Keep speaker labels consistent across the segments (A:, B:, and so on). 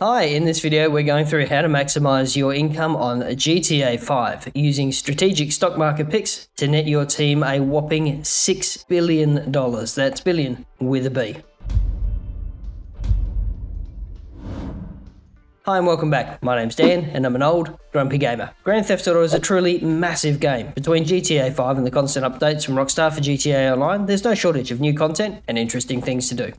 A: Hi, in this video we're going through how to maximize your income on GTA 5 using strategic stock market picks to net your team a whopping $6 billion. That's billion with a B. Hi and welcome back. My name's Dan and I'm an old, grumpy gamer. Grand Theft Auto is a truly massive game. Between GTA 5 and the constant updates from Rockstar for GTA Online, there's no shortage of new content and interesting things to do.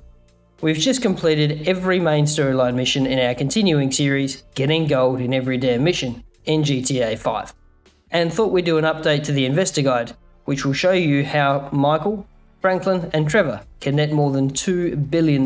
A: We've just completed every main storyline mission in our continuing series, getting gold in every damn mission in GTA 5. And thought we'd do an update to the investor guide, which will show you how Michael, Franklin and Trevor can net more than $2 billion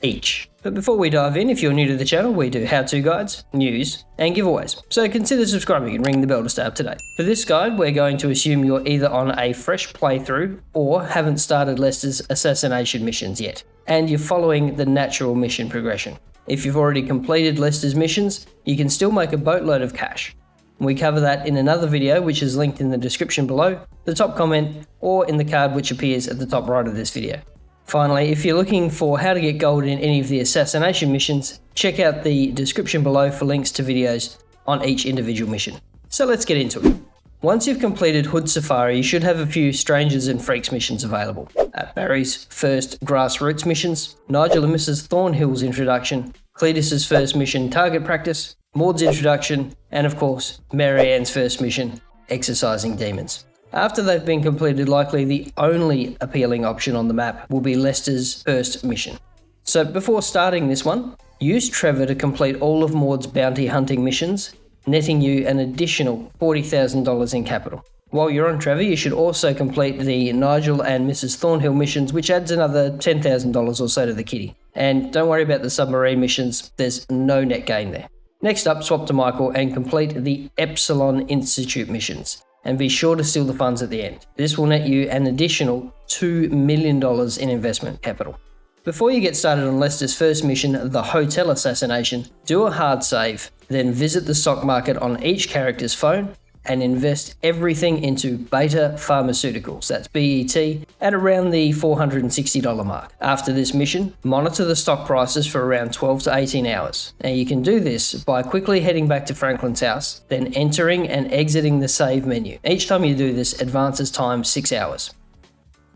A: each. But before we dive in, if you're new to the channel, we do how-to guides, news and giveaways. So consider subscribing and ring the bell to stay up to date. For this guide, we're going to assume you're either on a fresh playthrough or haven't started LESTER'S assassination missions yet, and you're following the natural mission progression. If you've already completed LESTER'S missions, you can still make a boatload of cash. We cover that in another video which is linked in the description below, the top comment, or in the card which appears at the top right of this video. Finally, if you're looking for how to get gold in any of the assassination missions, check out the description below for links to videos on each individual mission. So let's get into it. Once you've completed Hood Safari, you should have a few Strangers and Freaks missions available. Barry's first Grassroots missions, Nigel and Mrs. Thornhill's introduction, Cletus's first mission Target Practice, Maud's introduction, and of course, Mary Ann's first mission, Exercising Demons. After they've been completed, likely the only appealing option on the map will be LESTER'S first mission. So before starting this one, use Trevor to complete all of Maud's bounty hunting missions, netting you an additional $40,000 in capital. While you're on Trevor, you should also complete the Nigel and Mrs. Thornhill missions, which adds another $10,000 or so to the kitty. And don't worry about the submarine missions, there's no net gain there. Next up, swap to Michael and complete the Epsilon Institute missions. And be sure to steal the funds at the end. This will net you an additional $2 million in investment capital. Before you get started on LESTER'S first mission, the Hotel Assassination, do a hard save, then visit the stock market on each character's phone and invest everything into Beta Pharmaceuticals, that's BET, at around the $460 mark. After this mission, monitor the stock prices for around 12 to 18 hours. Now you can do this by quickly heading back to Franklin's house, then entering and exiting the save menu. Each time you do this, advances time 6 hours.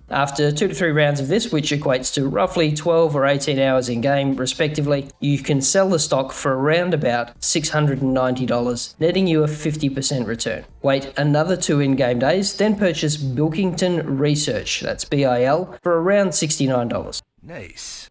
A: After 2 to 3 rounds of this, which equates to roughly 12 or 18 hours in game respectively, you can sell the stock for around about $690, netting you a 50% return. Wait another 2 in-game days, then purchase Bilkington Research, that's BIL, for around $69. Nice.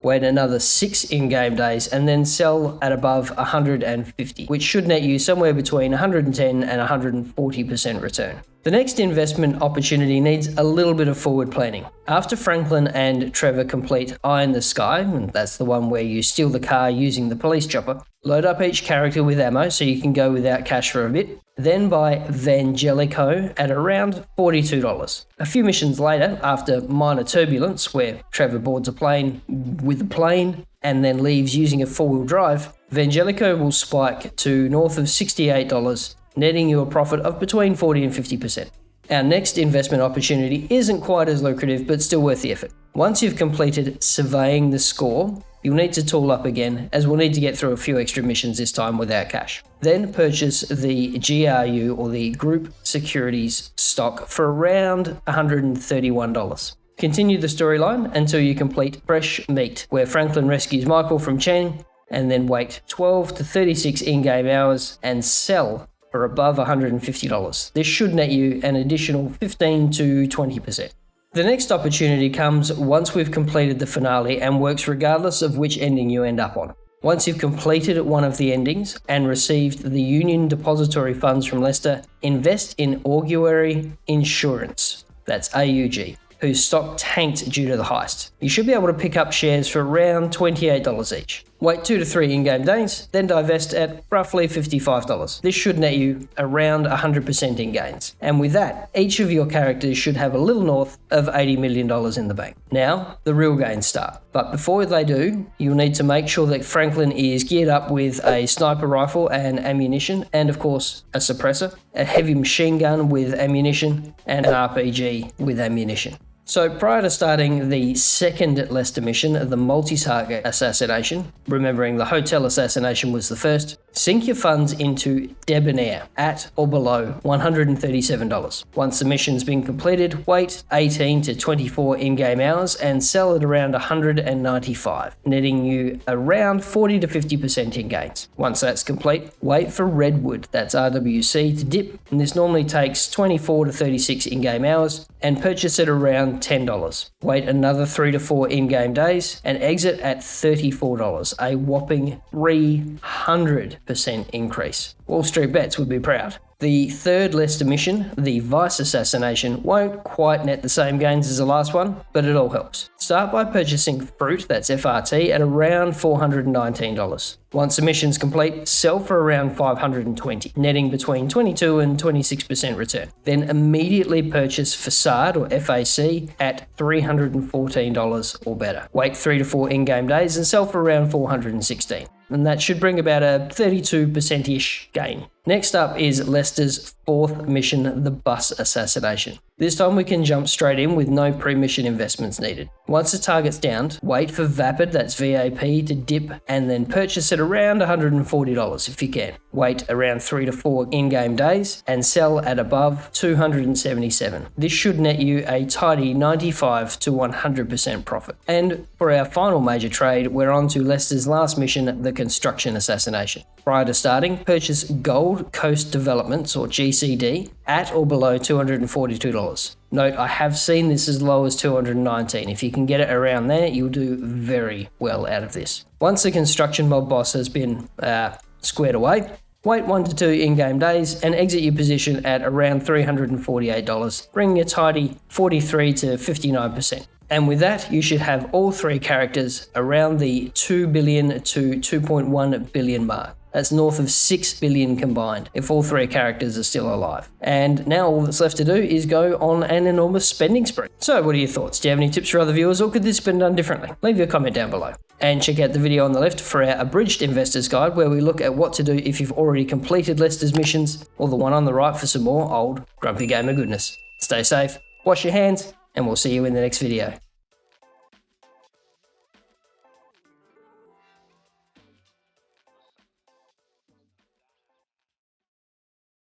A: Wait another 6 in-game days and then sell at above $150, which should net you somewhere between 110 and 140% return. The next investment opportunity needs a little bit of forward planning. After Franklin and Trevor complete Eye in the Sky, and that's the one where you steal the car using the police chopper, load up each character with ammo so you can go without cash for a bit, then buy Vangelico at around $42. A few missions later, after minor turbulence, where Trevor boards a plane with a plane and then leaves using a four-wheel drive, Vangelico will spike to north of $68, netting you a profit of between 40 and 50%. Our next investment opportunity isn't quite as lucrative, but still worth the effort. Once you've completed surveying the score, you'll need to tool up again, as we'll need to get through a few extra missions this time without cash. Then purchase the GRU or the Group Securities stock for around $131. Continue the storyline until you complete Fresh Meat, where Franklin rescues Michael from Chen, and then wait 12 to 36 in-game hours and sell for above $150. This should net you an additional 15 to 20%. The next opportunity comes once we've completed the finale and works regardless of which ending you end up on. Once you've completed one of the endings and received the Union Depository funds from Lester, invest in Augury Insurance, that's AUG, whose stock tanked due to the heist. You should be able to pick up shares for around $28 each. Wait 2 to 3 in-game days, then divest at roughly $55. This should net you around 100% in gains. And with that, each of your characters should have a little north of $80 million in the bank. Now, the real gains start. But before they do, you'll need to make sure that Franklin is geared up with a sniper rifle and ammunition, and of course, a suppressor, a heavy machine gun with ammunition, and an RPG with ammunition. So prior to starting the second Lester mission, the Multi-Target Assassination, remembering the Hotel Assassination was the first, sink your funds into Debonair at or below $137. Once the mission's been completed, wait 18 to 24 in-game hours and sell at around 195, netting you around 40 to 50% in gains. Once that's complete, wait for Redwood, that's RWC, to dip, and this normally takes 24 to 36 in-game hours, and purchase it around $10. Wait another 3 to 4 in-game days and exit at $34, a whopping 300% increase. Wall Street Bets would be proud. The third Lester mission, the Vice Assassination, won't quite net the same gains as the last one, but it all helps. Start by purchasing Fruit, that's FRT, at around $419. Once the mission's complete, sell for around $520, netting between 22 and 26% return. Then immediately purchase Facade, or FAC, at $314 or better. Wait 3 to 4 in-game days and sell for around $416. And that should bring about a 32%-ish gain. Next up is Lester's fourth mission, the Bus Assassination. This time we can jump straight in with no pre-mission investments needed. Once the target's downed, wait for Vapid, that's VAP, to dip and then purchase at around $140 if you can. Wait around 3 to 4 in-game days and sell at above $277. This should net you a tidy 95 to 100% profit. And for our final major trade, we're on to Lester's last mission, the Construction Assassination. Prior to starting, purchase Gold Coast Developments, or GCD, at or below $242. Note, I have seen this as low as $219. If you can get it around there, you'll do very well out of this. Once the construction mob boss has been squared away, wait 1 to 2 in-game days and exit your position at around $348, bringing a tidy 43 to 59%. And with that, you should have all 3 characters around the 2 billion to 2.1 billion mark. That's north of 6 billion combined, if all 3 characters are still alive. And now all that's left to do is go on an enormous spending spree. So what are your thoughts? Do you have any tips for other viewers, or could this have been done differently? Leave your comment down below. And check out the video on the left for our abridged investor's guide, where we look at what to do if you've already completed Lester's missions, or the one on the right for some more old grumpy gamer goodness. Stay safe, wash your hands, and we'll see you in the next video.